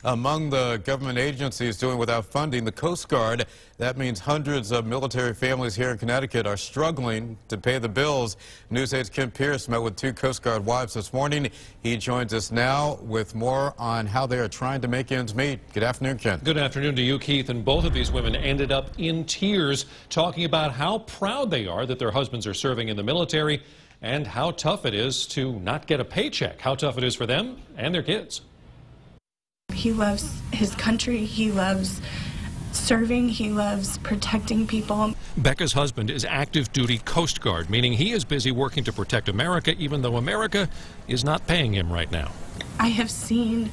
Among the government agencies doing without funding, the Coast Guard. That means hundreds of military families here in Connecticut are struggling to pay the bills. News 8's Kim Pierce met with two Coast Guard wives this morning. He joins us now with more on how they are trying to make ends meet. Good afternoon, Ken. Good afternoon to you, Keith. And both of these women ended up in tears talking about how proud they are that their husbands are serving in the military and how tough it is to not get a paycheck, how tough it is for them and their kids. He loves his country, he loves serving, he loves protecting people. Becca's husband is active duty Coast Guard, meaning he is busy working to protect America, even though America is not paying him right now. I have seen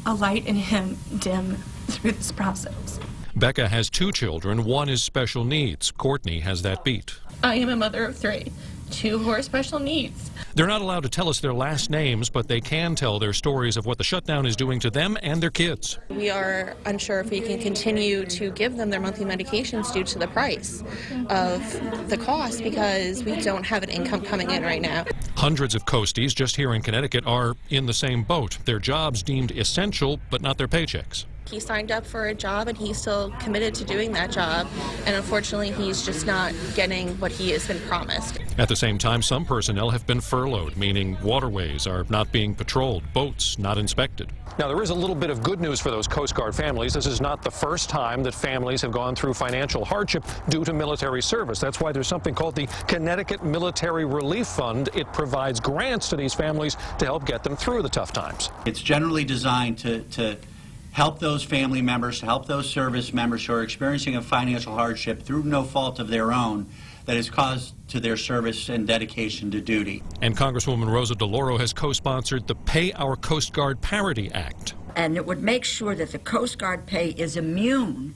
a light in him dim through this process. Becca has two children. One is special needs. Courtney has that beat. I am a mother of three, two who are special needs. They're not allowed to tell us their last names, but they can tell their stories of what the shutdown is doing to them and their kids. We are unsure if we can continue to give them their monthly medications due to the price of the cost because we don't have an income coming in right now. Hundreds of coasties just here in Connecticut are in the same boat. Their jobs deemed essential, but not their paychecks. He signed up for a job and he's still committed to doing that job, and unfortunately he's just not getting what he has been promised. At the same time, some personnel have been furloughed, meaning waterways are not being patrolled, boats not inspected. Now, there is a little bit of good news for those Coast Guard families. This is not the first time that families have gone through financial hardship due to military service. That's why there's something called the Connecticut Military Relief Fund. It provides grants to these families to help get them through the tough times. It's generally designed to help those family members, to help those service members who are experiencing a financial hardship through no fault of their own that is caused to their service and dedication to duty. And Congresswoman Rosa DeLauro has co-sponsored the Pay Our Coast Guard Parity Act. And it would make sure that the Coast Guard pay is immune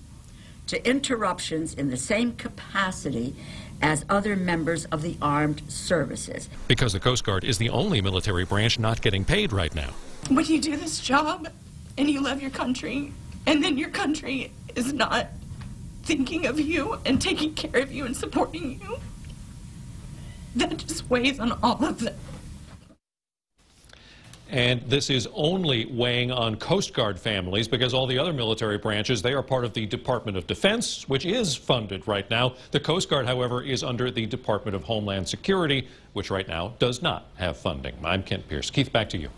to interruptions in the same capacity as other members of the armed services. Because the Coast Guard is the only military branch not getting paid right now. When you do this job and you love your country, and then your country is not thinking of you and taking care of you and supporting you, that just weighs on all of them. And this is only weighing on Coast Guard families because all the other military branches, they are part of the Department of Defense, which is funded right now. The Coast Guard, however, is under the Department of Homeland Security, which right now does not have funding. I'm Kent Pierce. Keith, back to you.